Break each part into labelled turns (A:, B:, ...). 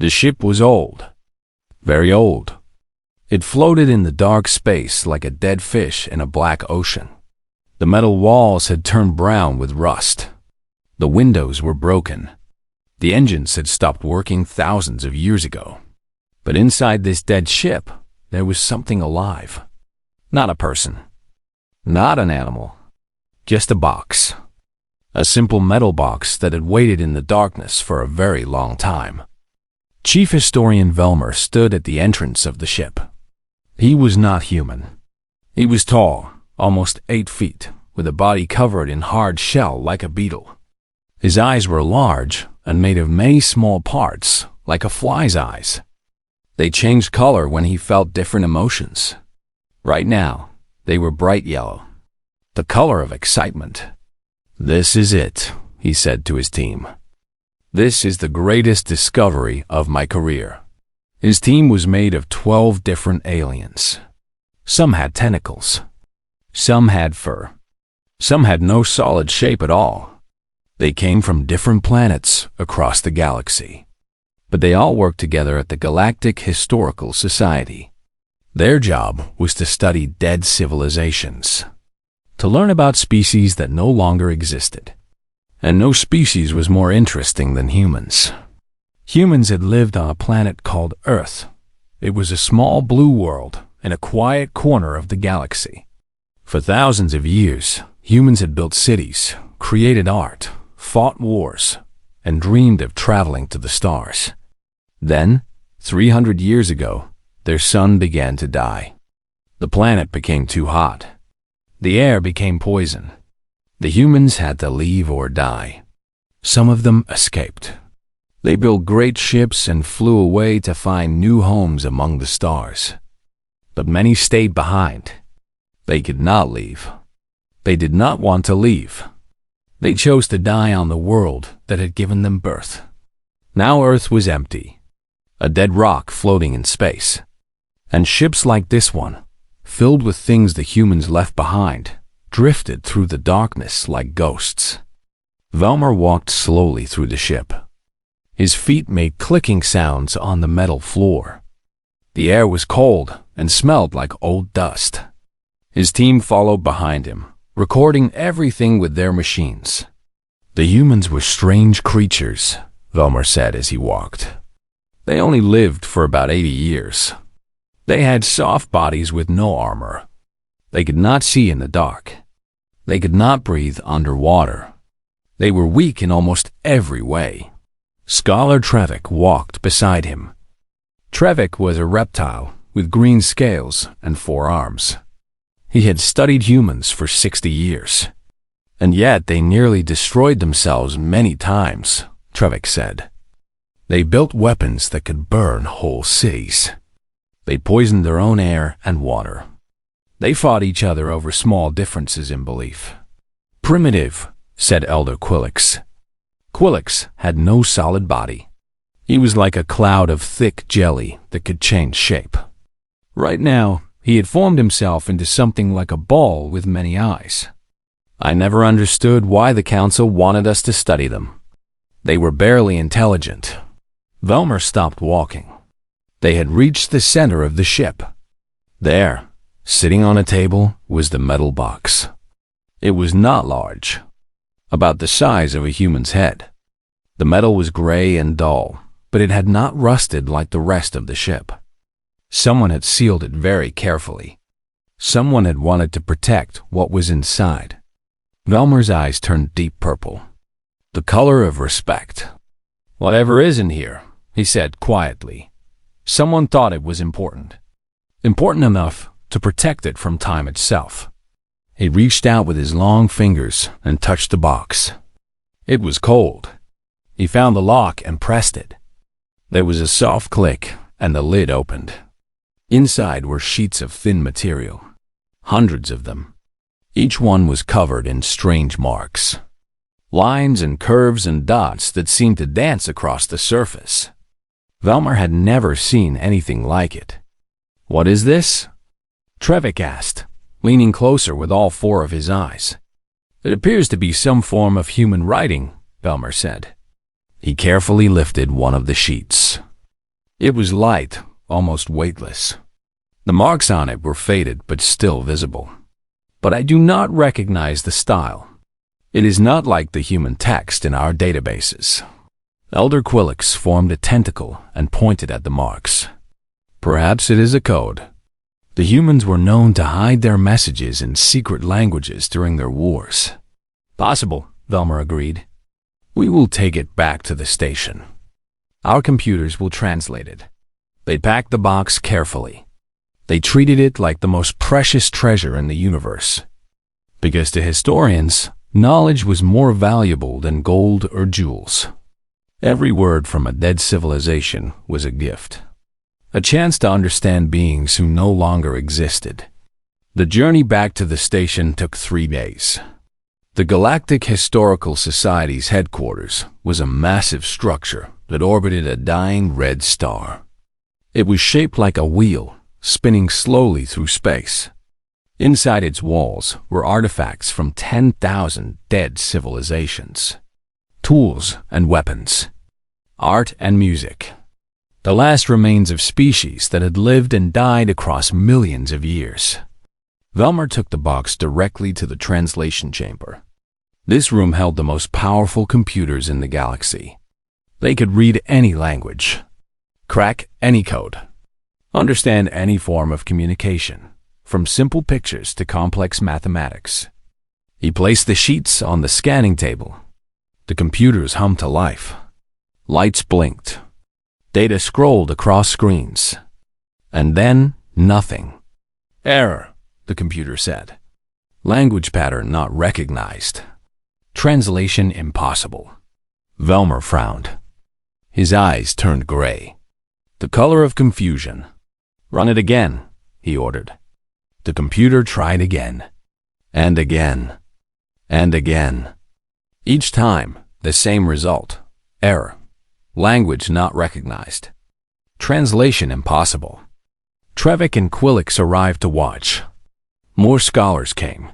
A: The ship was old, very old. It floated in the dark space like a dead fish in a black ocean. The metal walls had turned brown with rust. The windows were broken. The engines had stopped working thousands of years ago. But inside this dead ship, there was something alive. Not a person. Not an animal. Just a box. A simple metal box that had waited in the darkness for a very long time. Chief Historian Velmer stood at the entrance of the ship. He was not human. He was tall, almost 8 feet, with a body covered in hard shell like a beetle. His eyes were large and made of many small parts, like a fly's eyes. They changed color when he felt different emotions. Right now, they were bright yellow, the color of excitement. "This is it," he said to his team. "This is the greatest discovery of my career." His team was made of 12 different aliens. Some had tentacles. Some had fur. Some had no solid shape at all. They came from different planets across the galaxy. But they all worked together at the Galactic Historical Society. Their job was to study dead civilizations, to learn about species that no longer existed. And no species was more interesting than humans. Humans had lived on a planet called Earth. It was a small blue world in a quiet corner of the galaxy. For thousands of years, humans had built cities, created art, fought wars, and dreamed of traveling to the stars. Then, 300 years ago, their sun began to die. The planet became too hot. The air became poison. The humans had to leave or die. Some of them escaped. They built great ships and flew away to find new homes among the stars. But many stayed behind. They could not leave. They did not want to leave. They chose to die on the world that had given them birth. Now Earth was empty, a dead rock floating in space. And ships like this one, filled with things the humans left behind, drifted through the darkness like ghosts. Velmer walked slowly through the ship. His feet made clicking sounds on the metal floor. The air was cold and smelled like old dust. His team followed behind him, recording everything with their machines. "The humans were strange creatures," Velmer said as he walked. "They only lived for about 80 years. They had soft bodies with no armor. They could not see in the dark. They could not breathe underwater. They were weak in almost every way." Scholar Trevik walked beside him. Trevik was a reptile with green scales and 4 arms. He had studied humans for 60 years. "And yet they nearly destroyed themselves many times," Trevik said. "They built weapons that could burn whole cities. They poisoned their own air and water. They fought each other over small differences in belief." "Primitive," said Elder Quillix. Quillix had no solid body. He was like a cloud of thick jelly that could change shape. Right now, he had formed himself into something like a ball with many eyes. "I never understood why the Council wanted us to study them. They were barely intelligent." Velmer stopped walking. They had reached the center of the ship. There, sitting on a table, was the metal box. It was not large, about the size of a human's head. The metal was gray and dull, but it had not rusted like the rest of the ship. Someone had sealed it very carefully. Someone had wanted to protect what was inside. Velmer's eyes turned deep purple, the color of respect. "Whatever is in here," he said quietly. "Someone thought it was important. Important enough to protect it from time itself." He reached out with his long fingers and touched the box. It was cold. He found the lock and pressed it. There was a soft click, and the lid opened. Inside were sheets of thin material, hundreds of them. Each one was covered in strange marks, lines and curves and dots that seemed to dance across the surface. Velmer had never seen anything like it. "What is this?" Trevik asked, leaning closer with all 4 of his eyes. "It appears to be some form of human writing," Velmer said. He carefully lifted one of the sheets. It was light, almost weightless. The marks on it were faded but still visible. But I do not recognize the style. It is not like the human text in our databases. Elder Quillix formed a tentacle and pointed at the marks. Perhaps it is a code. The humans were known to hide their messages in secret languages during their wars. Possible, Velmer agreed. We will take it back to the station. Our computers will translate it. They packed the box carefully. They treated it like the most precious treasure in the universe. Because to historians, knowledge was more valuable than gold or jewels. Every word from a dead civilization was a gift. A chance to understand beings who no longer existed. The journey back to the station took 3 days. The Galactic Historical Society's headquarters was a massive structure that orbited a dying red star. It was shaped like a wheel, spinning slowly through space. Inside its walls were artifacts from 10,000 dead civilizations. Tools and weapons. Art and music. The last remains of species that had lived and died across millions of years. Velmer took the box directly to the translation chamber. This room held the most powerful computers in the galaxy. They could read any language, crack any code, understand any form of communication, from simple pictures to complex mathematics. He placed the sheets on the scanning table. The computers hummed to life. Lights blinked. Data scrolled across screens. And then, nothing. Error, the computer said. Language pattern not recognized. Translation impossible. Velmer frowned. His eyes turned gray. The color of confusion. Run it again, he ordered. The computer tried again. And again. And again. Each time, the same result. Error. Language not recognized. Translation impossible. Trevik and Quillix arrived to watch. More scholars came.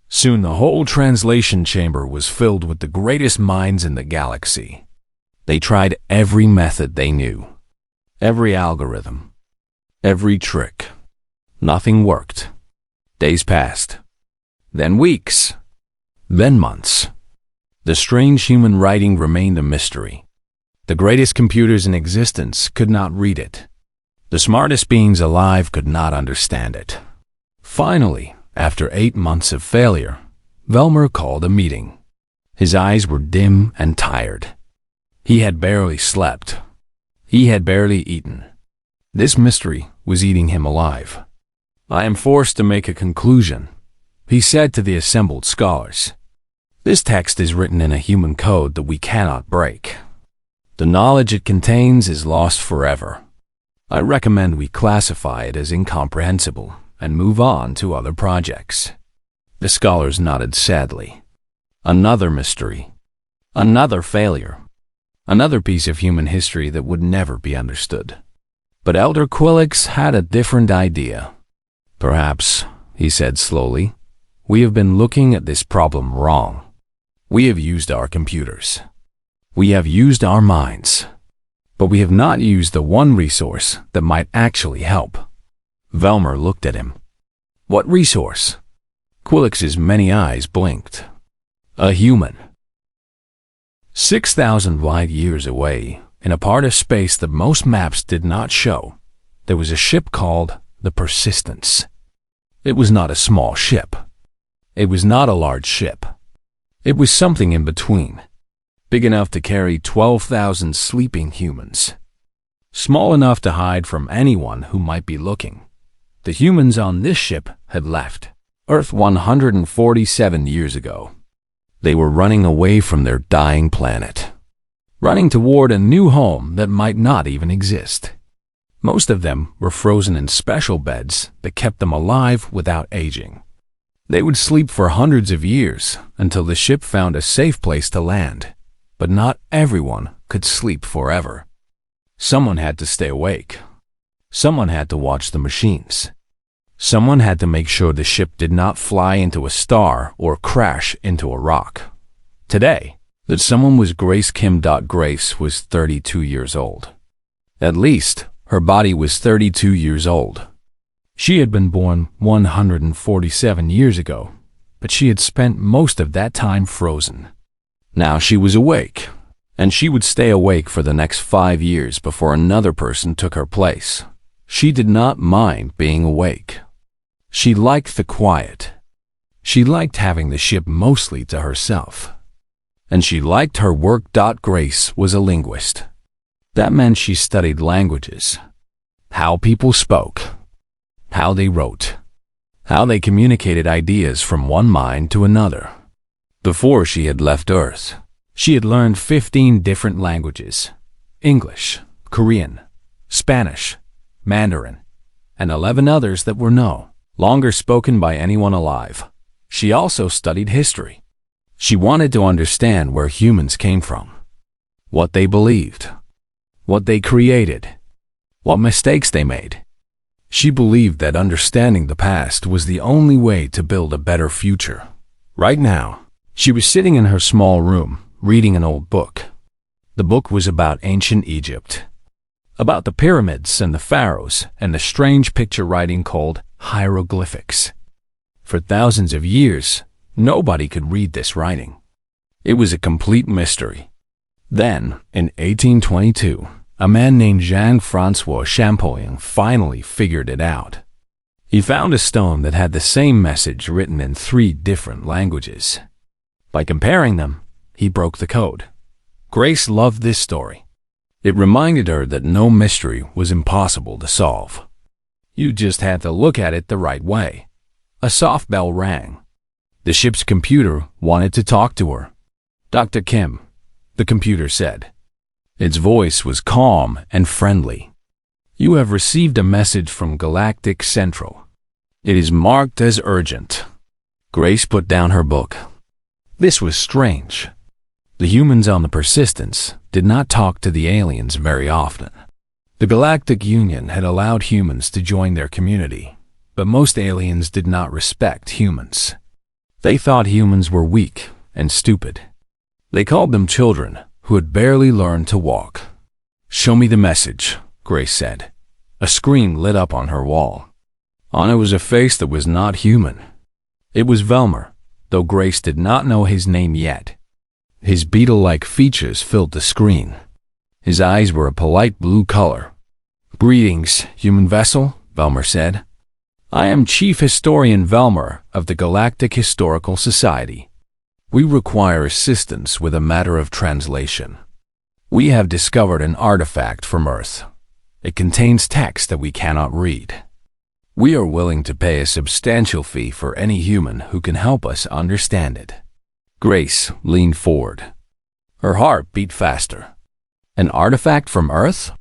A: Soon the whole translation chamber was filled with the greatest minds in the galaxy. They tried every method they knew. Every algorithm. Every trick. Nothing worked. Days passed. Then weeks. Then months. The strange human writing remained a mystery. The greatest computers in existence could not read it. The smartest beings alive could not understand it. Finally, after 8 months of failure, Velmer called a meeting. His eyes were dim and tired. He had barely slept. He had barely eaten. This mystery was eating him alive. I am forced to make a conclusion, he said to the assembled scholars. This text is written in a human code that we cannot break. The knowledge it contains is lost forever. I recommend we classify it as incomprehensible and move on to other projects. The scholars nodded sadly. Another mystery. Another failure. Another piece of human history that would never be understood. But Elder Quillix had a different idea. Perhaps, he said slowly, we have been looking at this problem wrong. We have used our computers. We have used our minds. But we have not used the one resource that might actually help. Velmer looked at him. What resource? Quillix's many eyes blinked. A human. 6,000 light years away, in a part of space that most maps did not show, there was a ship called the Persistence. It was not a small ship. It was not a large ship. It was something in between, big enough to carry 12,000 sleeping humans, small enough to hide from anyone who might be looking. The humans on this ship had left Earth 147 years ago. They were running away from their dying planet, running toward a new home that might not even exist. Most of them were frozen in special beds that kept them alive without aging. They would sleep for hundreds of years until the ship found a safe place to land, but not everyone could sleep forever. Someone had to stay awake. Someone had to watch the machines. Someone had to make sure the ship did not fly into a star or crash into a rock. Today, that someone was Grace Kim. Grace was 32 years old. At least, her body was 32 years old. She had been born 147 years ago, but she had spent most of that time frozen. Now she was awake, and she would stay awake for the next 5 years before another person took her place. She did not mind being awake. She liked the quiet. She liked having the ship mostly to herself. And she liked her work. Grace was a linguist. That meant she studied languages, how people spoke, how they wrote, how they communicated ideas from one mind to another. Before she had left Earth, she had learned 15 different languages: English, Korean, Spanish, Mandarin, and 11 others that were no longer spoken by anyone alive. She also studied history. She wanted to understand where humans came from, what they believed, what they created, what mistakes they made. She believed that understanding the past was the only way to build a better future. Right now, she was sitting in her small room, reading an old book. The book was about ancient Egypt, about the pyramids and the pharaohs and the strange picture writing called hieroglyphics. For thousands of years, nobody could read this writing. It was a complete mystery. Then, in 1822, a man named Jean-Francois Champollion finally figured it out. He found a stone that had the same message written in 3 different languages. By comparing them, he broke the code. Grace loved this story. It reminded her that no mystery was impossible to solve. You just had to look at it the right way. A soft bell rang. The ship's computer wanted to talk to her. "Dr. Kim," the computer said. Its voice was calm and friendly. "You have received a message from Galactic Central. It is marked as urgent." Grace put down her book. This was strange. The humans on the Persistence did not talk to the aliens very often. The Galactic Union had allowed humans to join their community, but most aliens did not respect humans. They thought humans were weak and stupid. They called them children who had barely learned to walk. "Show me the message," Grace said. A screen lit up on her wall. On it was a face that was not human. It was Velmer, though Grace did not know his name yet. His beetle-like features filled the screen. His eyes were a polite blue color. "Greetings, human vessel," Velmer said. "I am Chief Historian Velmer of the Galactic Historical Society. We require assistance with a matter of translation. We have discovered an artifact from Earth. It contains text that we cannot read. We are willing to pay a substantial fee for any human who can help us understand it." Grace leaned forward. Her heart beat faster. An artifact from Earth?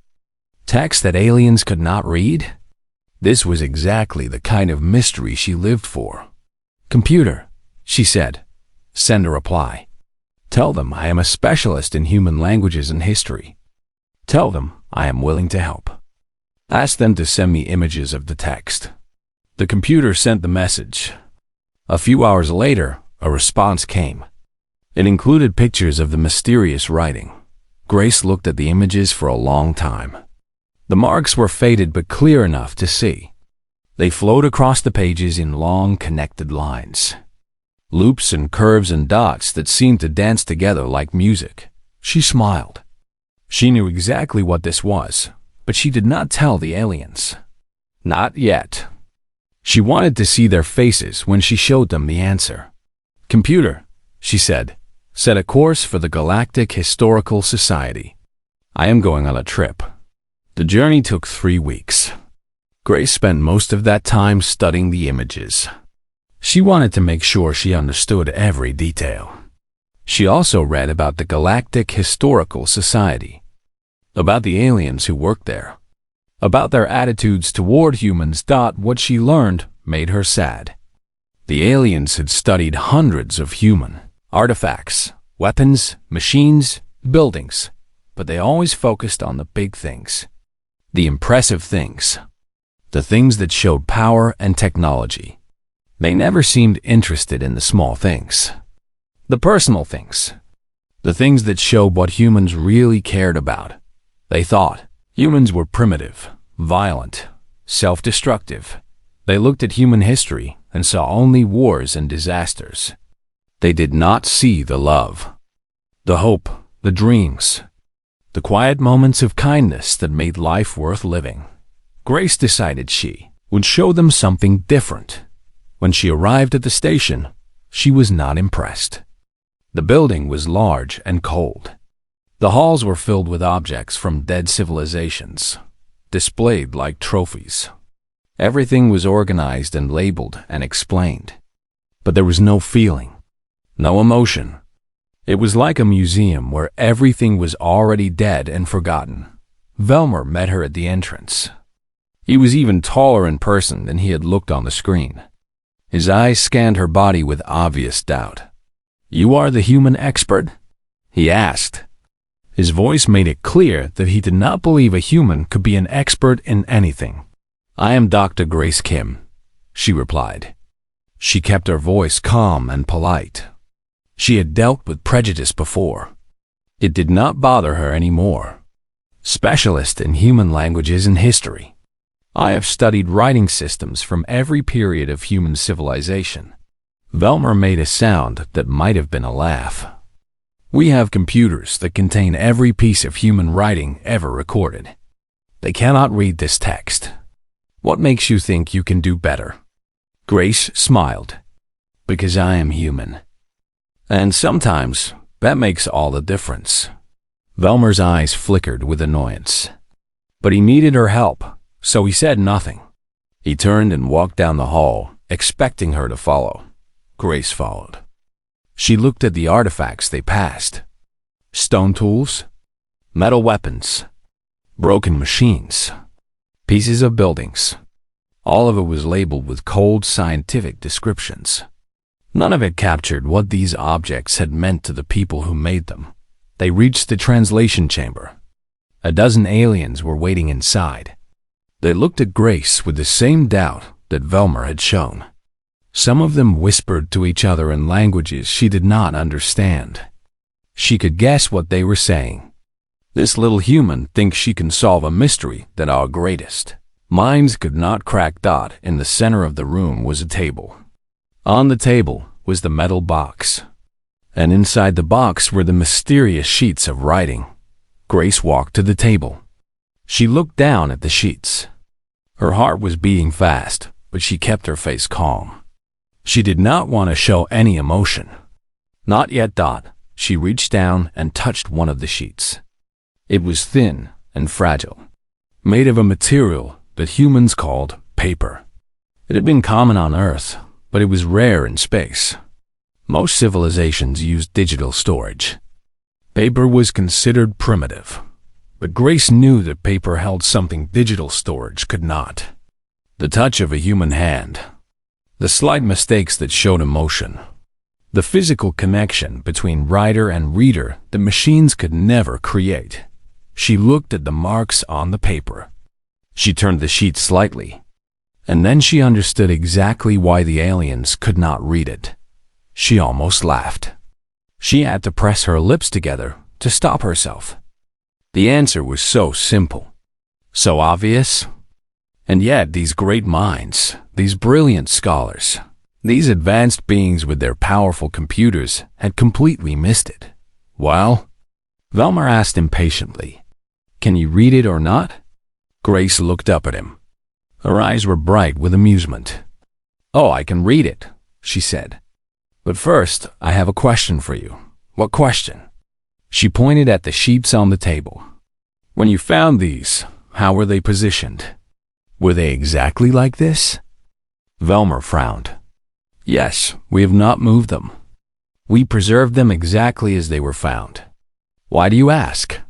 A: Text that aliens could not read? This was exactly the kind of mystery she lived for. "Computer," she said, "send a reply. Tell them I am a specialist in human languages and history. Tell them I am willing to help. Ask them to send me images of the text." The computer sent the message. A few hours later, a response came. It included pictures of the mysterious writing. Grace looked at the images for a long time. The marks were faded but clear enough to see. They flowed across the pages in long, connected lines. Loops and curves and dots that seemed to dance together like music. She smiled. She knew exactly what this was, but she did not tell the aliens. Not yet. She wanted to see their faces when she showed them the answer. "Computer," she said, "set a course for the Galactic Historical Society. I am going on a trip." The journey took 3 weeks. Grace spent most of that time studying the images. She wanted to make sure she understood every detail. She also read about the Galactic Historical Society, about the aliens who worked there, about their attitudes toward humans. What she learned made her sad. The aliens had studied hundreds of human artifacts, weapons, machines, buildings, but they always focused on the big things, the impressive things, the things that showed power and technology. They never seemed interested in the small things, the personal things, the things that showed what humans really cared about. They thought, Humans were primitive, violent, self-destructive. They looked at human history and saw only wars and disasters. They did not see the love, the hope, the dreams, the quiet moments of kindness that made life worth living. Grace decided she would show them something different. When she arrived at the station, she was not impressed. The building was large and cold. The halls were filled with objects from dead civilizations, displayed like trophies. Everything was organized and labeled and explained. But there was no feeling, no emotion. It was like a museum where everything was already dead and forgotten. Velmer met her at the entrance. He was even taller in person than he had looked on the screen. His eyes scanned her body with obvious doubt. "You are the human expert?" he asked. His voice made it clear that he did not believe a human could be an expert in anything. "I am Dr. Grace Kim," she replied. She kept her voice calm and polite. She had dealt with prejudice before. It did not bother her anymore. Specialist in human languages and history. "I have studied writing systems from every period of human civilization." Velmer made a sound that might have been a laugh. "We have computers that contain every piece of human writing ever recorded. They cannot read this text. What makes you think you can do better?" Grace smiled. "Because I am human. And sometimes that makes all the difference." Velmer's eyes flickered with annoyance. But he needed her help, so he said nothing. He turned and walked down the hall, expecting her to follow. Grace followed. She looked at the artifacts they passed. Stone tools, metal weapons, broken machines, pieces of buildings. All of it was labeled with cold scientific descriptions. None of it captured what these objects had meant to the people who made them. They reached the translation chamber. A dozen aliens were waiting inside. They looked at Grace with the same doubt that Velmer had shown. Some of them whispered to each other in languages she did not understand. She could guess what they were saying. This little human thinks she can solve a mystery that our greatest minds could not crack. In the center of the room was a table. On the table was the metal box. And inside the box were the mysterious sheets of writing. Grace walked to the table. She looked down at the sheets. Her heart was beating fast, but she kept her face calm. She did not want to show any emotion. Not yet. She reached down and touched one of the sheets. It was thin and fragile, made of a material that humans called paper. It had been common on Earth, but it was rare in space. Most civilizations used digital storage. Paper was considered primitive, but Grace knew that paper held something digital storage could not. The touch of a human hand. The slight mistakes that showed emotion. The physical connection between writer and reader that machines could never create. She looked at the marks on the paper. She turned the sheet slightly, and then she understood exactly why the aliens could not read it. She almost laughed. She had to press her lips together to stop herself. The answer was so simple, so obvious. And yet these great minds, these brilliant scholars, these advanced beings with their powerful computers had completely missed it. "Well?" Velmer asked impatiently. "Can you read it or not?" Grace looked up at him. Her eyes were bright with amusement. "Oh, I can read it," she said. "But first, I have a question for you." "What question?" She pointed at the sheets on the table. "When you found these, how were they positioned? Were they exactly like this?" Velmer frowned. "Yes, we have not moved them. We preserved them exactly as they were found." "Why do you ask?"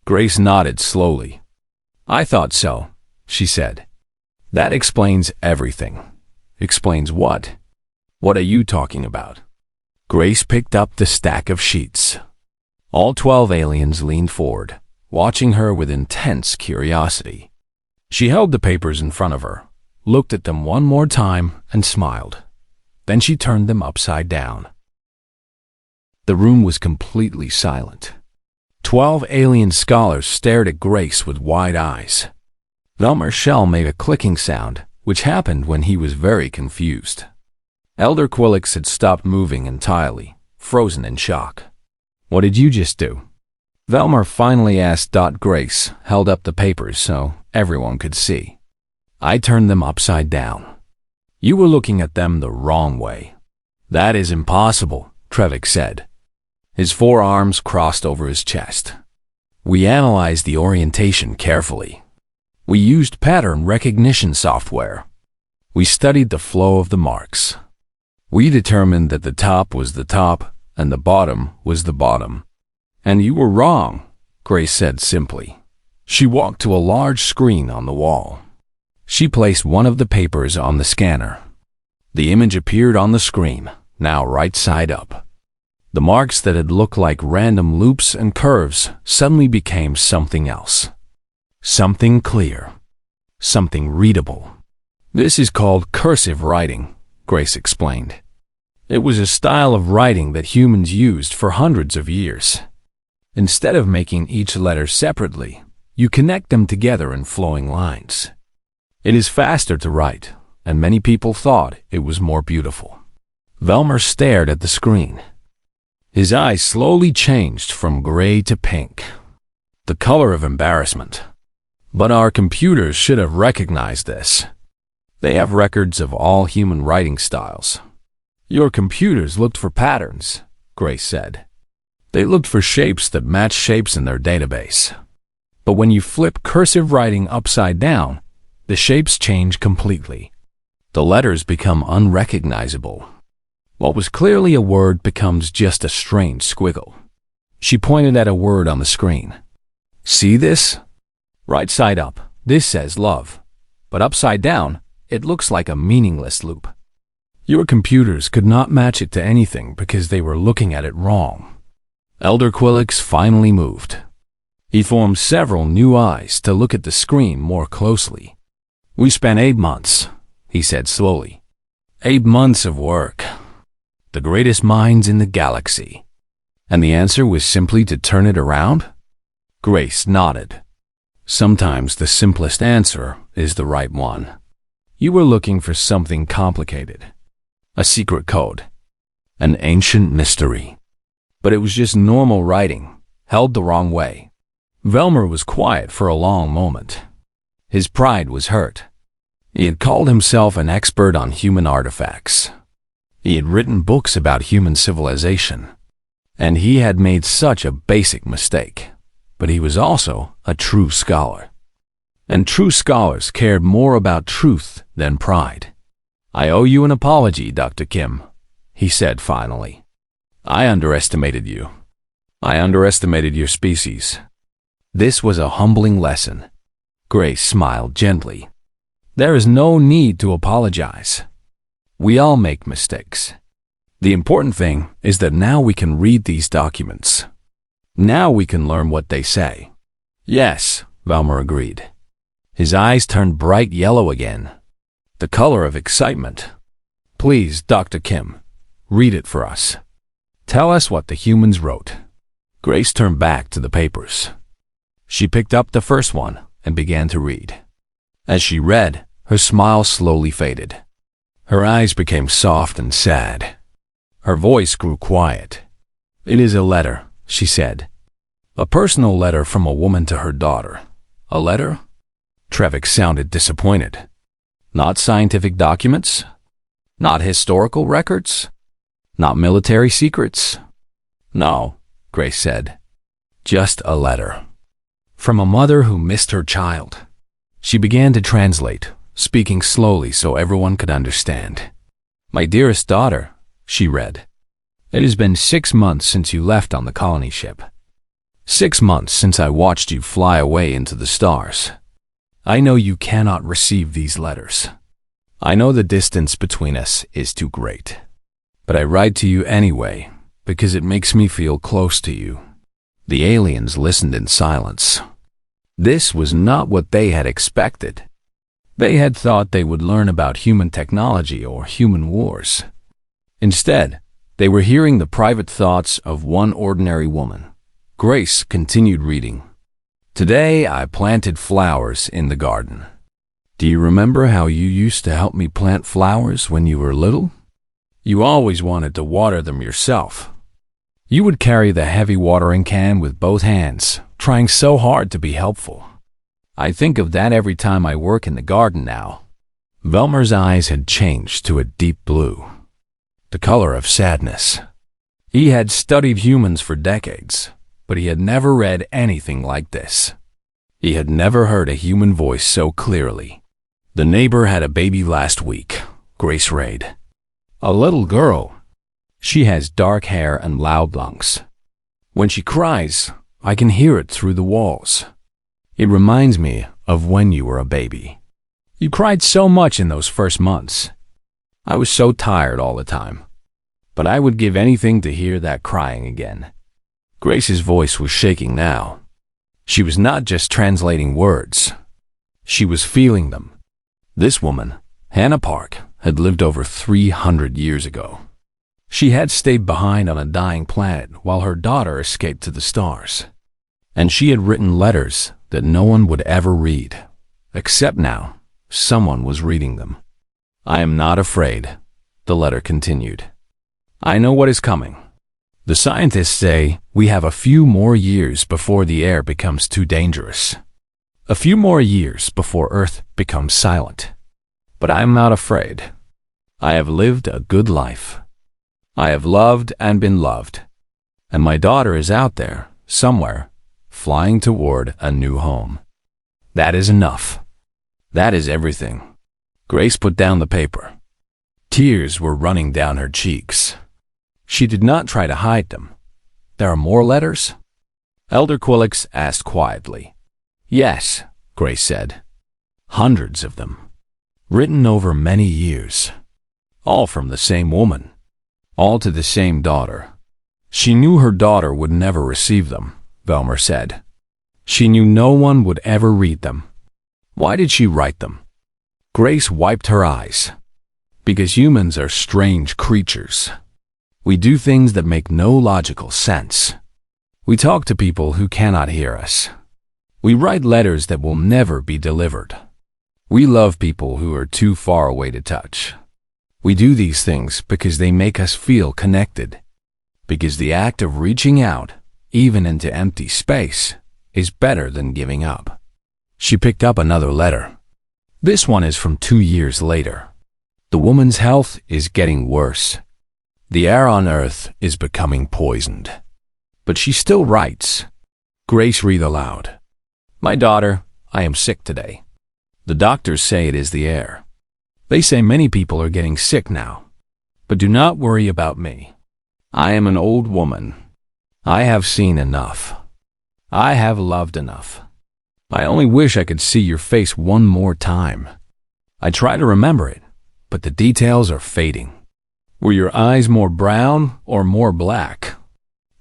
A: Grace nodded slowly. "I thought so," she said. "That explains everything." "Explains what?" "What are you talking about?" Grace picked up the stack of sheets. All 12 aliens leaned forward, watching her with intense curiosity. She held the papers in front of her, looked at them one more time, and smiled. Then she turned them upside down. The room was completely silent. 12 alien scholars stared at Grace with wide eyes. Velmer's shell made a clicking sound, which happened when he was very confused. Elder Quillix had stopped moving entirely, frozen in shock. "What did you just do?" Velmer finally asked. Grace held up the papers so everyone could see. "I turned them upside down." "You were looking at them the wrong way." "That is impossible," Trevik said. His forearms crossed over his chest. "We analyzed the orientation carefully. We used pattern recognition software. We studied the flow of the marks. We determined that the top was the top and the bottom was the bottom." "And you were wrong," Grace said simply. She walked to a large screen on the wall. She placed one of the papers on the scanner. The image appeared on the screen, now right side up. The marks that had looked like random loops and curves suddenly became something else. Something clear. Something readable. "This is called cursive writing," Grace explained. "It was a style of writing that humans used for hundreds of years. Instead of making each letter separately, you connect them together in flowing lines. It is faster to write, and many people thought it was more beautiful." Velmer stared at the screen. His eyes slowly changed from gray to pink, the color of embarrassment. "But our computers should have recognized this. They have records of all human writing styles." "Your computers looked for patterns," Grace said. "They looked for shapes that match shapes in their database. But when you flip cursive writing upside down, the shapes change completely. The letters become unrecognizable. What was clearly a word becomes just a strange squiggle." She pointed at a word on the screen. "See this? Right side up, this says love, but upside down, it looks like a meaningless loop. Your computers could not match it to anything because they were looking at it wrong." Elder Quillix finally moved. He formed several new eyes to look at the screen more closely. "We spent 8 months," he said slowly. 8 months of work. The greatest minds in the galaxy. And the answer was simply to turn it around? Grace nodded. "Sometimes the simplest answer is the right one. You were looking for something complicated. A secret code. An ancient mystery. But it was just normal writing, held the wrong way." Velmer was quiet for a long moment. His pride was hurt. He had called himself an expert on human artifacts. He had written books about human civilization. And he had made such a basic mistake. But he was also a true scholar. And true scholars cared more about truth than pride. "I owe you an apology, Dr. Kim," he said finally. "I underestimated you. I underestimated your species." This was a humbling lesson. Grace smiled gently. "There is no need to apologize. We all make mistakes. The important thing is that now we can read these documents. Now we can learn what they say." "Yes," Velmer agreed. His eyes turned bright yellow again, the color of excitement. "Please, Dr. Kim, read it for us. Tell us what the humans wrote." Grace turned back to the papers. She picked up the first one and began to read. As she read, her smile slowly faded. Her eyes became soft and sad. Her voice grew quiet. "It is a letter," she said. "A personal letter from a woman to her daughter." "A letter?" Trevik sounded disappointed. "Not scientific documents? Not historical records? Not military secrets?" "No," Grace said. "Just a letter. From a mother who missed her child." She began to translate, speaking slowly so everyone could understand. "My dearest daughter," she read, "it has been 6 months since you left on the colony ship. 6 months since I watched you fly away into the stars. I know you cannot receive these letters. I know the distance between us is too great. But I write to you anyway, because it makes me feel close to you." The aliens listened in silence. This was not what they had expected. They had thought they would learn about human technology or human wars. Instead, they were hearing the private thoughts of one ordinary woman, Grace continued reading. Today I planted flowers in the garden. Do you remember how you used to help me plant flowers when you were little? You always wanted to water them yourself. You would carry the heavy watering can with both hands, trying so hard to be helpful. I think of that every time I work in the garden now. Velmer's eyes had changed to a deep blue, the color of sadness. He had studied humans for decades, but he had never read anything like this. He had never heard a human voice so clearly. The neighbor had a baby last week, Grace read. A little girl. She has dark hair and loud lungs. When she cries, I can hear it through the walls. It reminds me of when you were a baby. You cried so much in those first months. I was so tired all the time. But I would give anything to hear that crying again. Grace's voice was shaking now. She was not just translating words. She was feeling them. This woman, Hannah Park, had lived over 300 years ago. She had stayed behind on a dying planet while her daughter escaped to the stars. And she had written letters that no one would ever read. Except now, someone was reading them. I am not afraid, the letter continued. I know what is coming. The scientists say we have a few more years before the air becomes too dangerous. A few more years before Earth becomes silent. But I am not afraid. I have lived a good life. I have loved and been loved. And my daughter is out there, somewhere, flying toward a new home. That is enough. That is everything. Grace put down the paper. Tears were running down her cheeks. She did not try to hide them. There are more letters? Elder Quillix asked quietly. Yes, Grace said. Hundreds of them. Written over many years. All from the same woman. All to the same daughter. She knew her daughter would never receive them, Velmer said. She knew no one would ever read them. Why did she write them? Grace wiped her eyes. Because humans are strange creatures. We do things that make no logical sense. We talk to people who cannot hear us. We write letters that will never be delivered. We love people who are too far away to touch. We do these things because they make us feel connected. Because the act of reaching out, even into empty space, is better than giving up. She picked up another letter. This one is from 2 years later. The woman's health is getting worse. The air on Earth is becoming poisoned. But she still writes. Grace read aloud. My daughter, I am sick today. The doctors say it is the air. They say many people are getting sick now. But do not worry about me. I am an old woman. I have seen enough. I have loved enough. I only wish I could see your face one more time. I try to remember it, but the details are fading. Were your eyes more brown or more black?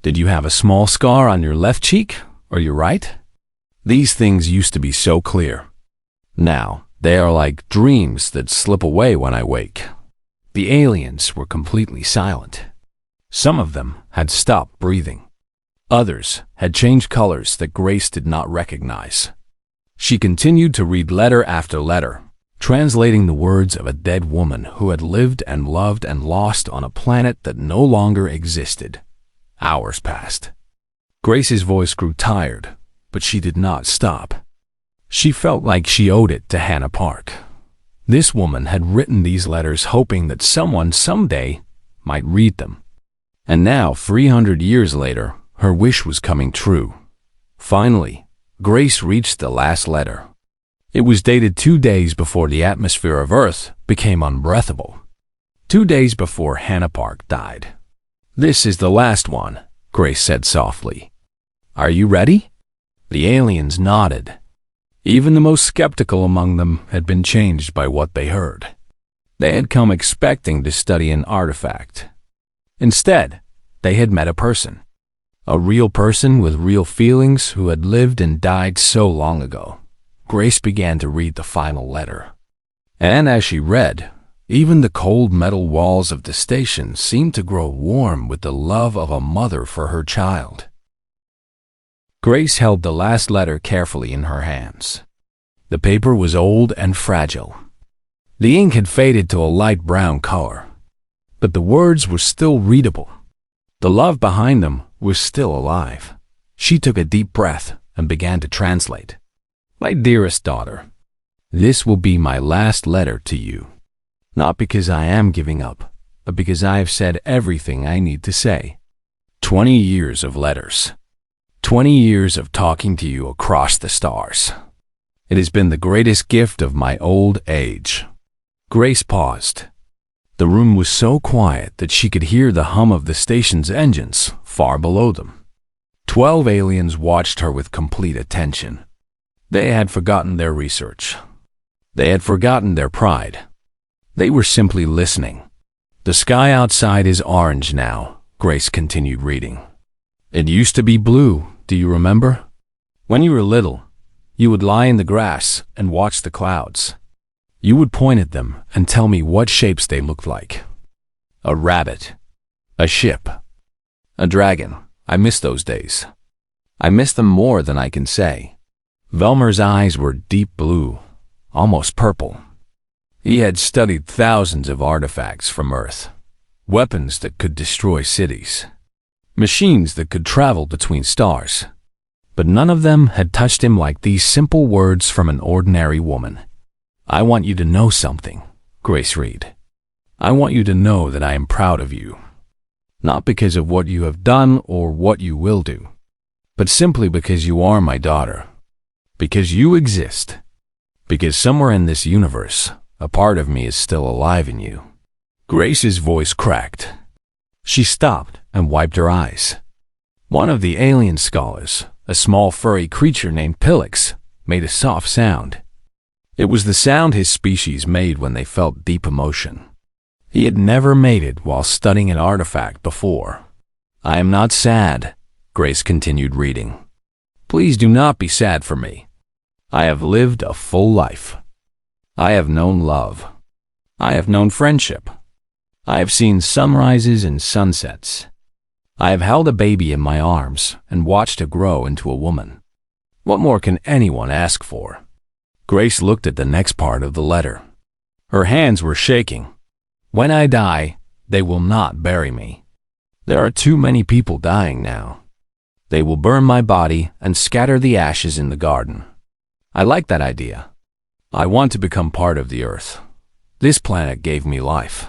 A: Did you have a small scar on your left cheek or your right? These things used to be so clear. Now, they are like dreams that slip away when I wake. The aliens were completely silent. Some of them had stopped breathing. Others had changed colors that Grace did not recognize. She continued to read letter after letter, translating the words of a dead woman who had lived and loved and lost on a planet that no longer existed. Hours passed. Grace's voice grew tired, but she did not stop. She felt like she owed it to Hannah Park. This woman had written these letters hoping that someone someday might read them. And now, 300 years later, her wish was coming true. Finally, Grace reached the last letter. It was dated 2 days before the atmosphere of Earth became unbreathable. 2 days before Hannah Park died. This is the last one, Grace said softly. Are you ready? The aliens nodded. Even the most skeptical among them had been changed by what they heard. They had come expecting to study an artifact. Instead, they had met a person. A real person with real feelings who had lived and died so long ago. Grace began to read the final letter. And as she read, even the cold metal walls of the station seemed to grow warm with the love of a mother for her child. Grace held the last letter carefully in her hands. The paper was old and fragile. The ink had faded to a light brown color, but the words were still readable. The love behind them was still alive. She took a deep breath and began to translate. My dearest daughter, this will be my last letter to you. Not because I am giving up, but because I have said everything I need to say. 20 years of letters. 20 years of talking to you across the stars. It has been the greatest gift of my old age. Grace paused. The room was so quiet that she could hear the hum of the station's engines far below them. 12 aliens watched her with complete attention. They had forgotten their research. They had forgotten their pride. They were simply listening. The sky outside is orange now, Grace continued reading. It used to be blue, do you remember? When you were little, you would lie in the grass and watch the clouds. You would point at them and tell me what shapes they looked like. A rabbit. A ship. A dragon. I miss those days. I miss them more than I can say. Velmer's eyes were deep blue, almost purple. He had studied thousands of artifacts from Earth. Weapons that could destroy cities. Machines that could travel between stars. But none of them had touched him like these simple words from an ordinary woman. I want you to know something, Grace read. I want you to know that I am proud of you. Not because of what you have done or what you will do, but simply because you are my daughter. Because you exist. Because somewhere in this universe, a part of me is still alive in you. Grace's voice cracked. She stopped and wiped her eyes. One of the alien scholars, a small furry creature named Pillix, made a soft sound. It was the sound his species made when they felt deep emotion. He had never made it while studying an artifact before. I am not sad, Grace continued reading. Please do not be sad for me. I have lived a full life. I have known love. I have known friendship. I have seen sunrises and sunsets. I have held a baby in my arms and watched it grow into a woman. What more can anyone ask for? Grace looked at the next part of the letter. Her hands were shaking. When I die, they will not bury me. There are too many people dying now. They will burn my body and scatter the ashes in the garden. I like that idea. I want to become part of the earth. This planet gave me life.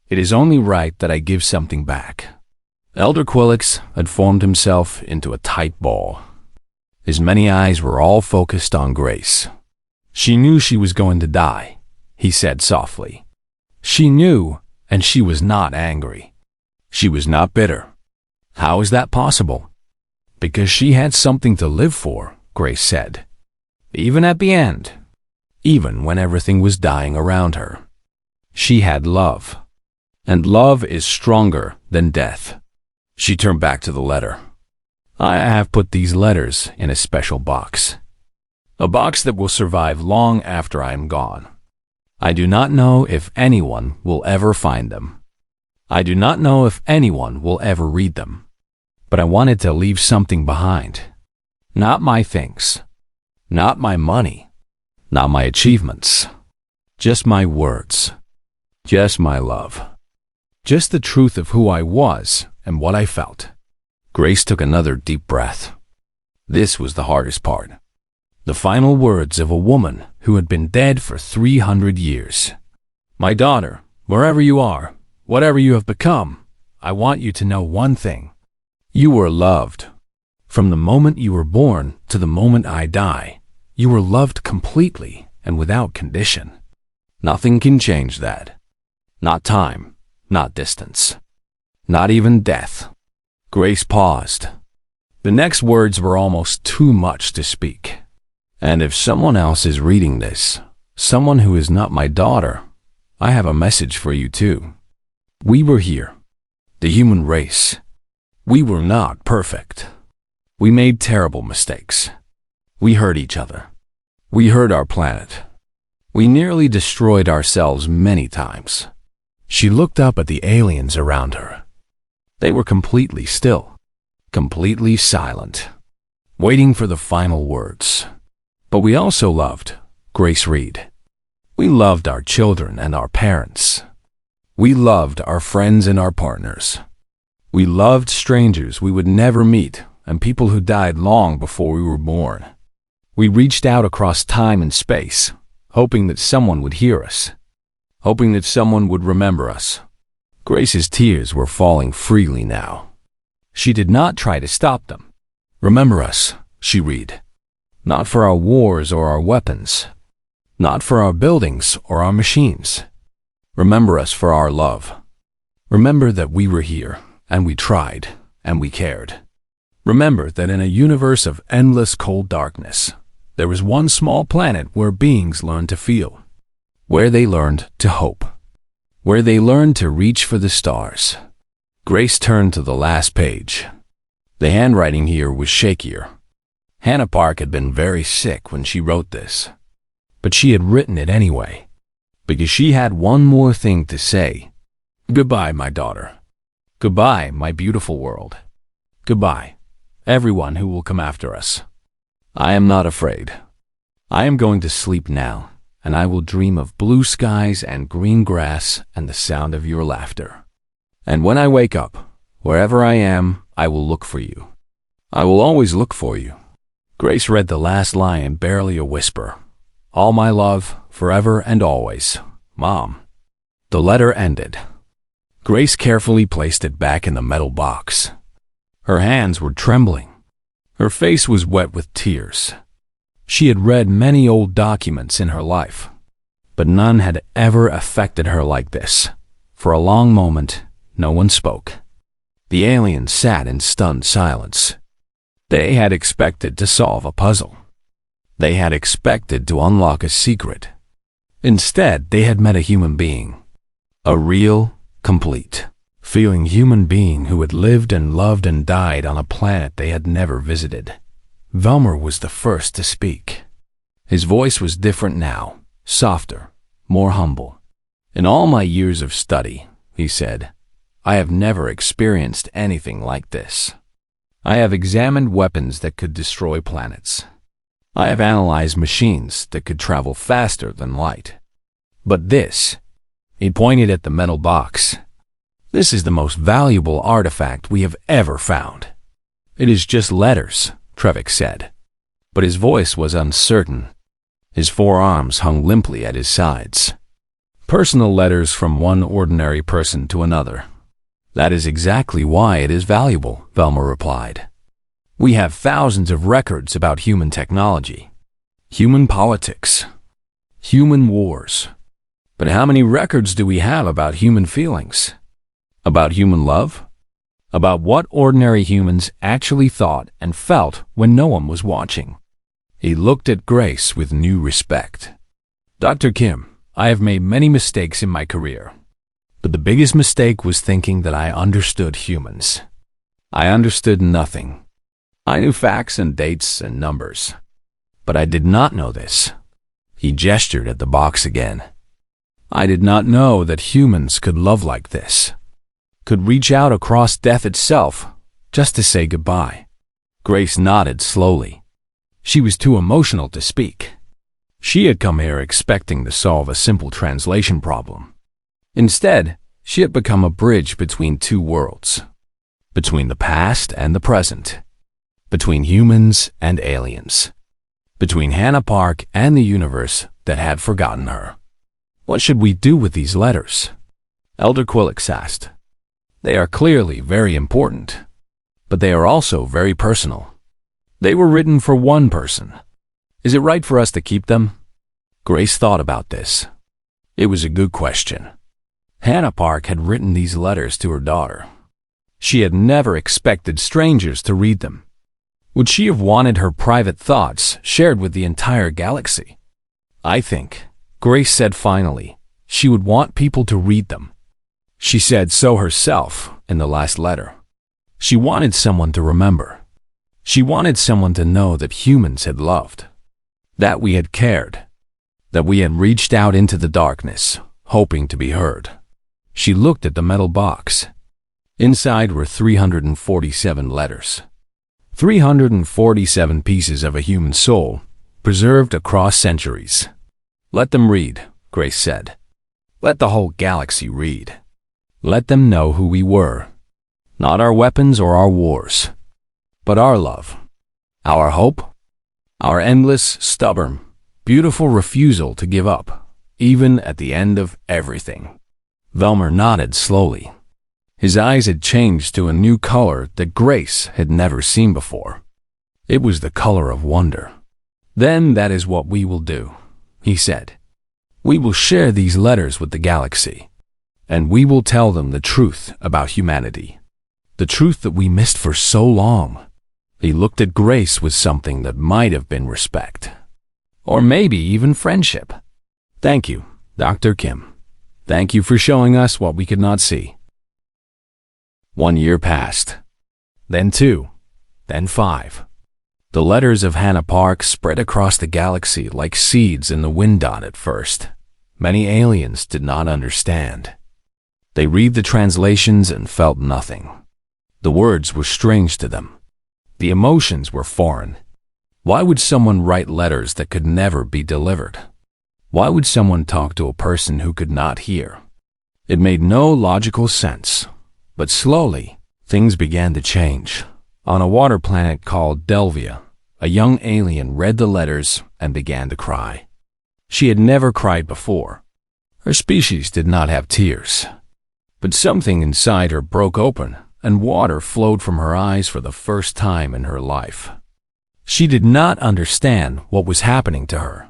A: It is only right that I give something back. Elder Quillix had formed himself into a tight ball. His many eyes were all focused on Grace. She knew she was going to die, he said softly. She knew, and she was not angry. She was not bitter. How is that possible? Because she had something to live for, Grace said. Even at the end, even when everything was dying around her. She had love. And love is stronger than death. She turned back to the letter. I have put these letters in a special box. A box that will survive long after I am gone. I do not know if anyone will ever find them. I do not know if anyone will ever read them. But I wanted to leave something behind. Not my things. Not my money. Not my achievements. Just my words. Just my love. Just the truth of who I was and what I felt. Grace took another deep breath. This was the hardest part. The final words of a woman who had been dead for 300 years. My daughter, wherever you are, whatever you have become, I want you to know one thing. You were loved. From the moment you were born to the moment I die, you were loved completely and without condition. Nothing can change that. Not time, not distance, not even death. Grace paused. The next words were almost too much to speak. And if someone else is reading this, someone who is not my daughter, I have a message for you too. We were here, the human race. We were not perfect. We made terrible mistakes. We hurt each other. We hurt our planet. We nearly destroyed ourselves many times. She looked up at the aliens around her. They were completely still, completely silent. waiting for the final words. But we also loved Grace Reed. We loved our children and our parents. We loved our friends and our partners. We loved strangers we would never meet and people who died long before we were born. We reached out across time and space, hoping that someone would hear us, hoping that someone would remember us. Grace's tears were falling freely now. She did not try to stop them. Remember us, she read. Not for our wars or our weapons. Not for our buildings or our machines. Remember us for our love. Remember that we were here, and we tried, and we cared. Remember that in a universe of endless cold darkness, there was one small planet where beings learned to feel, where they learned to hope, where they learned to reach for the stars. Grace turned to the last page. The handwriting here was shakier. Hannah Park had been very sick when she wrote this, but she had written it anyway, because she had one more thing to say. Goodbye, my daughter. Goodbye, my beautiful world. Goodbye, everyone who will come after us. I am not afraid. I am going to sleep now, and I will dream of blue skies and green grass and the sound of your laughter. And when I wake up, wherever I am, I will look for you. I will always look for you. Grace read the last line in barely a whisper. All my love, forever and always, Mom. The letter ended. Grace carefully placed it back in the metal box. Her hands were trembling. Her face was wet with tears. She had read many old documents in her life, but none had ever affected her like this. For a long moment, no one spoke. The aliens sat in stunned silence. They had expected to solve a puzzle. They had expected to unlock a secret. Instead, they had met a human being. A real, complete, feeling human being who had lived and loved and died on a planet they had never visited. Velmer was the first to speak. His voice was different now, softer, more humble. In all my years of study, he said, I have never experienced anything like this. I have examined weapons that could destroy planets. I have analyzed machines that could travel faster than light. But this, he pointed at the metal box, this is the most valuable artifact we have ever found. It is just letters, Trevik said. But his voice was uncertain. His forearms hung limply at his sides. Personal letters from one ordinary person to another. That is exactly why it is valuable, Velmer replied. We have thousands of records about human technology, human politics, human wars. But how many records do we have about human feelings? About human love? About what ordinary humans actually thought and felt when no one was watching? He looked at Grace with new respect. Dr. Kim, I have made many mistakes in my career. But the biggest mistake was thinking that I understood humans. I understood nothing. I knew facts and dates and numbers. But I did not know this. He gestured at the box again. I did not know that humans could love like this. Could reach out across death itself just to say goodbye. Grace nodded slowly. She was too emotional to speak. She had come here expecting to solve a simple translation problem. Instead, she had become a bridge between two worlds, between the past and the present, between humans and aliens, between Hannah Park and the universe that had forgotten her. What should we do with these letters? Elder Quillix asked. They are clearly very important, but they are also very personal. They were written for one person. Is it right for us to keep them? Grace thought about this. It was a good question. Hannah Park had written these letters to her daughter. She had never expected strangers to read them. Would she have wanted her private thoughts shared with the entire galaxy? I think, Grace said finally, she would want people to read them. She said so herself in the last letter. She wanted someone to remember. She wanted someone to know that humans had loved, that we had cared, that we had reached out into the darkness, hoping to be heard. She looked at the metal box. Inside were 347 letters. 347 pieces of a human soul, preserved across centuries. Let them read, Grace said. Let the whole galaxy read. Let them know who we were. Not our weapons or our wars, but our love, our hope, our endless, stubborn, beautiful refusal to give up, even at the end of everything. Velmer nodded slowly. His eyes had changed to a new color that Grace had never seen before. It was the color of wonder. Then that is what we will do, he said. We will share these letters with the galaxy, and we will tell them the truth about humanity. The truth that we missed for so long. He looked at Grace with something that might have been respect. Or maybe even friendship. Thank you, Dr. Kim. Thank you for showing us what we could not see. 1 year passed. Then 2. Then 5. The letters of Hannah Park spread across the galaxy like seeds in the wind dot at first. Many aliens did not understand. They read the translations and felt nothing. The words were strange to them. The emotions were foreign. Why would someone write letters that could never be delivered? Why would someone talk to a person who could not hear? It made no logical sense. But slowly, things began to change. On a water planet called Delvia, a young alien read the letters and began to cry. She had never cried before. Her species did not have tears. But something inside her broke open, and water flowed from her eyes for the first time in her life. She did not understand what was happening to her.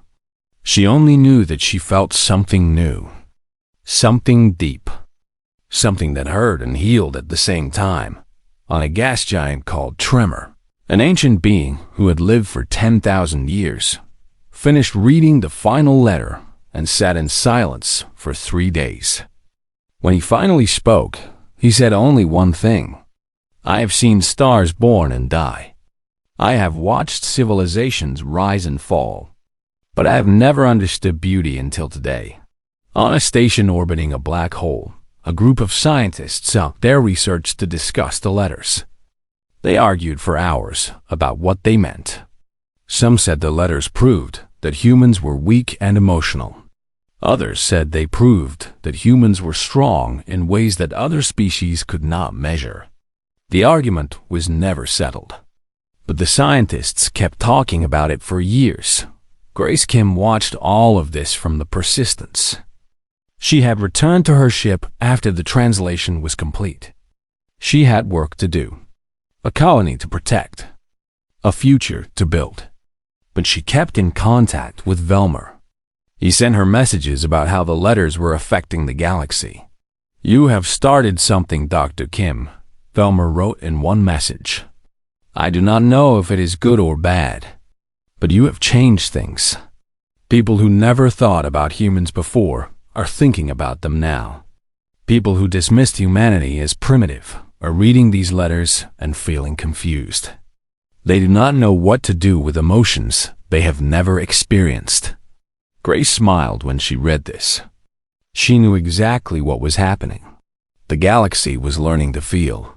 A: She only knew that she felt something new, something deep, something that hurt and healed at the same time. On a gas giant called Tremor, an ancient being who had lived for 10,000 years, finished reading the final letter and sat in silence for 3 days. When he finally spoke, he said only one thing. I have seen stars born and die. I have watched civilizations rise and fall. But I have never understood beauty until today. On a station orbiting a black hole, a group of scientists sunk their research to discuss the letters. They argued for hours about what they meant. Some said the letters proved that humans were weak and emotional. Others said they proved that humans were strong in ways that other species could not measure. The argument was never settled. But the scientists kept talking about it for years. Grace Kim watched all of this from the persistence. She had returned to her ship after the translation was complete. She had work to do, a colony to protect, a future to build. But she kept in contact with Velmer. He sent her messages about how the letters were affecting the galaxy. You have started something, Dr. Kim, Velmer wrote in one message. I do not know if it is good or bad, but you have changed things. People who never thought about humans before are thinking about them now. People who dismissed humanity as primitive are reading these letters and feeling confused. They do not know what to do with emotions they have never experienced. Grace smiled when she read this. She knew exactly what was happening. The galaxy was learning to feel.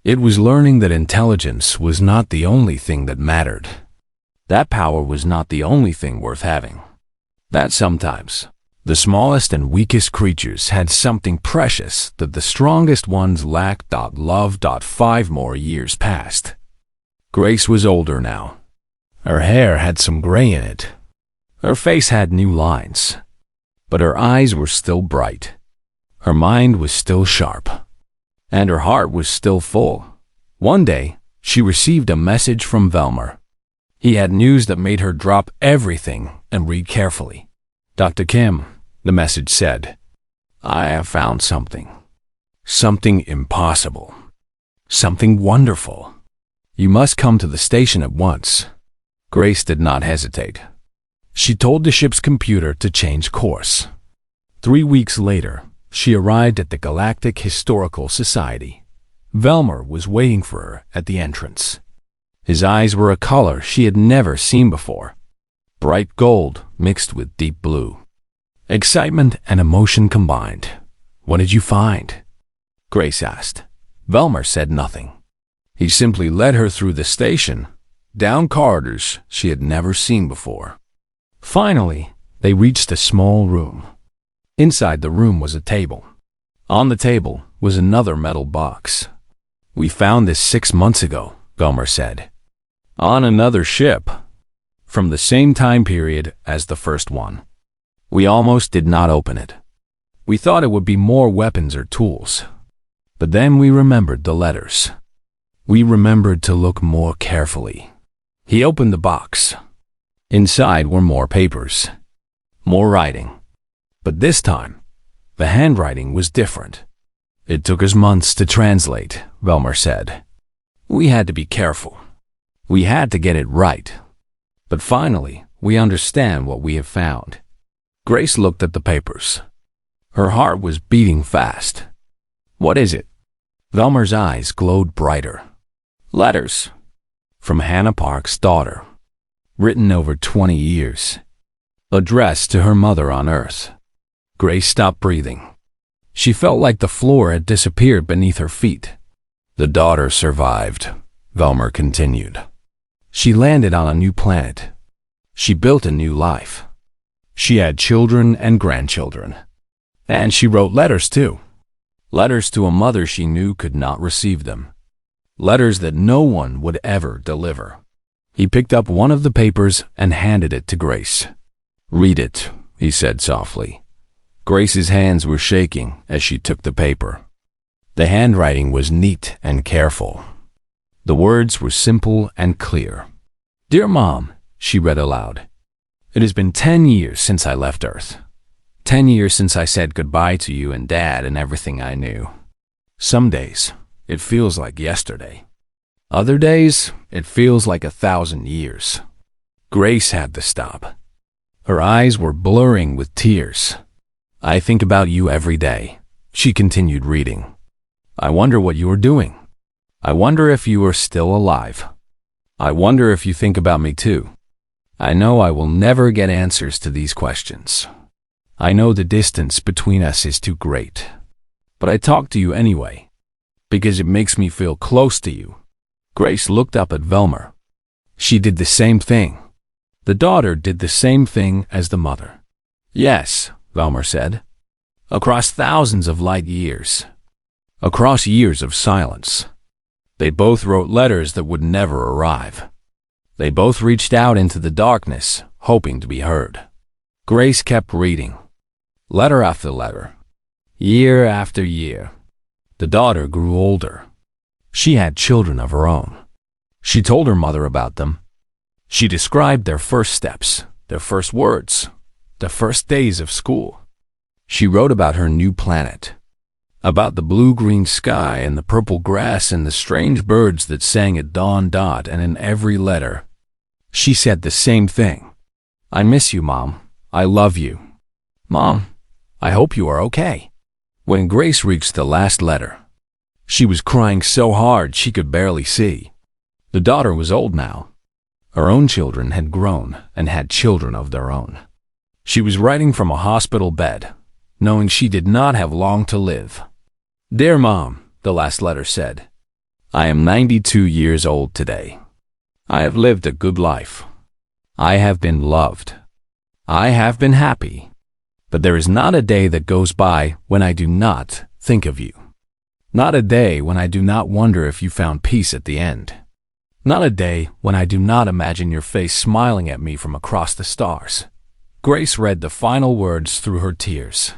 A: It was learning that intelligence was not the only thing that mattered. That power was not the only thing worth having. That sometimes the smallest and weakest creatures had something precious that the strongest ones lacked. Love. 5 more years passed. Grace was older now. Her hair had some gray in it. Her face had new lines. But her eyes were still bright. Her mind was still sharp. And her heart was still full. One day, she received a message from Velmer. He had news that made her drop everything and read carefully. Dr. Kim, the message said, I have found something. Something impossible. Something wonderful. You must come to the station at once. Grace did not hesitate. She told the ship's computer to change course. 3 weeks later, she arrived at the Galactic Historical Society. Velmer was waiting for her at the entrance. His eyes were a color she had never seen before. Bright gold mixed with deep blue. Excitement and emotion combined. What did you find? Grace asked. Velmer said nothing. He simply led her through the station, down corridors she had never seen before. Finally, they reached a small room. Inside the room was a table. On the table was another metal box. "We found this 6 months ago," Velmer said. "On another ship. From the same time period as the first one. We almost did not open it. We thought it would be more weapons or tools. But then we remembered the letters. We remembered to look more carefully." He opened the box. Inside were more papers. More writing. But this time, the handwriting was different. "It took us months to translate," Velmer said. "We had to be careful. We had to get it right. But finally, we understand what we have found." Grace looked at the papers. Her heart was beating fast. "What is it?" Velmer's eyes glowed brighter. "Letters. From Hannah Park's daughter. Written over 20 years. Addressed to her mother on Earth." Grace stopped breathing. She felt like the floor had disappeared beneath her feet. "The daughter survived," Velmer continued. "She landed on a new planet. She built a new life. She had children and grandchildren. And she wrote letters too. Letters to a mother she knew could not receive them. Letters that no one would ever deliver." He picked up one of the papers and handed it to Grace. "Read it," he said softly. Grace's hands were shaking as she took the paper. The handwriting was neat and careful. The words were simple and clear. "Dear Mom," she read aloud. "It has been 10 years since I left Earth. 10 years since I said goodbye to you and Dad and everything I knew. Some days, it feels like yesterday. Other days, it feels like 1,000 years." Grace had to stop. Her eyes were blurring with tears. "I think about you every day," she continued reading. "I wonder what you are doing. I wonder if you are still alive. I wonder if you think about me too. I know I will never get answers to these questions. I know the distance between us is too great. But I talk to you anyway, because it makes me feel close to you." Grace looked up at Velmer. She did the same thing. The daughter did the same thing as the mother. "Yes," Velmer said. "Across thousands of light years. Across years of silence. They both wrote letters that would never arrive. They both reached out into the darkness, hoping to be heard." Grace kept reading. Letter after letter. Year after year. The daughter grew older. She had children of her own. She told her mother about them. She described their first steps, their first words, the first days of school. She wrote about her new planet, about the blue-green sky and the purple grass and the strange birds that sang at dawn. And in every letter, she said the same thing. "I miss you, Mom. I love you. Mom, I hope you are okay." When Grace reached the last letter, she was crying so hard she could barely see. The daughter was old now. Her own children had grown and had children of their own. She was writing from a hospital bed, knowing she did not have long to live. "Dear Mom," the last letter said, "I am 92 years old today. I have lived a good life. I have been loved. I have been happy. But there is not a day that goes by when I do not think of you. Not a day when I do not wonder if you found peace at the end. Not a day when I do not imagine your face smiling at me from across the stars." Grace read the final words through her tears.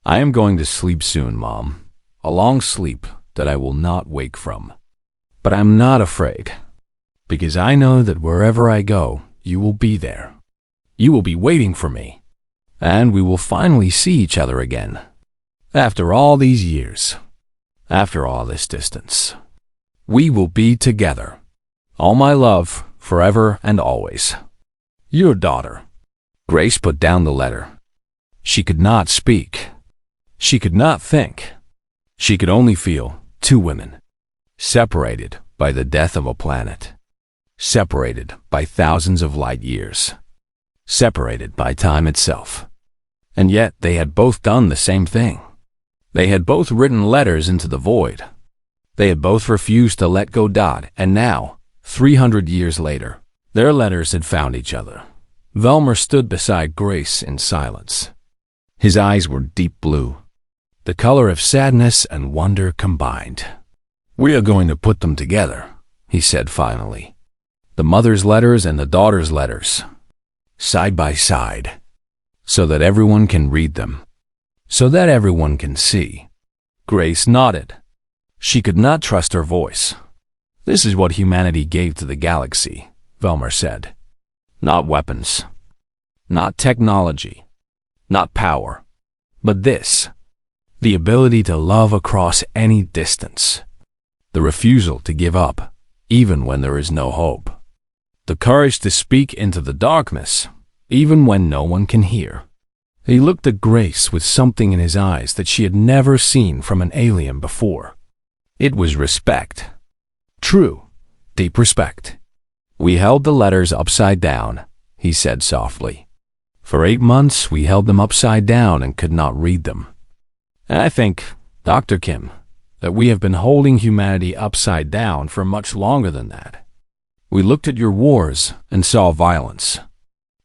A: "I am going to sleep soon, Mom. A long sleep that I will not wake from. But I'm not afraid, because I know that wherever I go, you will be there. You will be waiting for me, and we will finally see each other again. After all these years, after all this distance, we will be together. All my love, forever and always. Your daughter." Grace put down the letter. She could not speak. She could not think. She could only feel two women, separated by the death of a planet, separated by thousands of light years, separated by time itself. And yet they had both done the same thing. They had both written letters into the void. They had both refused to let go. And now, 300 years later, their letters had found each other. Velmer stood beside Grace in silence. His eyes were deep blue, the color of sadness and wonder combined. "We are going to put them together," he said finally. "The mother's letters and the daughter's letters, side by side, so that everyone can read them, so that everyone can see." Grace nodded. She could not trust her voice. "This is what humanity gave to the galaxy," Velmer said. "Not weapons, not technology, not power, but this, the ability to love across any distance, the refusal to give up, even when there is no hope, the courage to speak into the darkness, even when no one can hear." He looked at Grace with something in his eyes that she had never seen from an alien before. It was respect. True, deep respect. "We held the letters upside down," he said softly. "For 8 months we held them upside down and could not read them. And I think, Dr. Kim, that we have been holding humanity upside down for much longer than that. We looked at your wars and saw violence.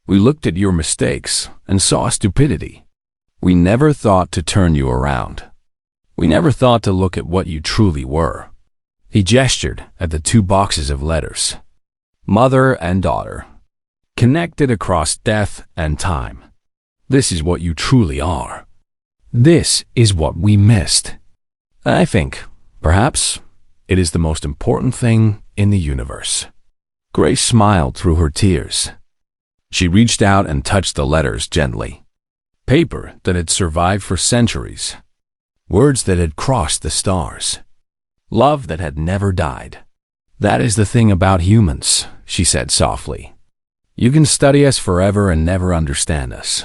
A: We looked at your mistakes and saw stupidity. We never thought to turn you around. We never thought to look at what you truly were." He gestured at the 2 boxes of letters. "Mother and daughter, connected across death and time. This is what you truly are. This is what we missed. I think, perhaps, it is the most important thing in the universe." Grace smiled through her tears. She reached out and touched the letters gently. Paper that had survived for centuries. Words that had crossed the stars. Love that had never died. "That is the thing about humans," she said softly. "You can study us forever and never understand us.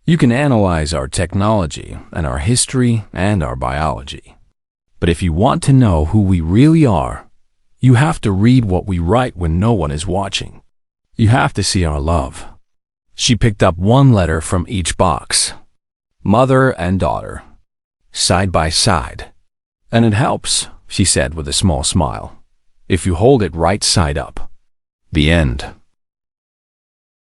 A: You can analyze our technology and our history and our biology. But if you want to know who we really are, you have to read what we write when no one is watching. You have to see our love." She picked up 1 letter from each box. "Mother and daughter, side by side. And it helps," she said with a small smile, "if you hold it right side up." The end.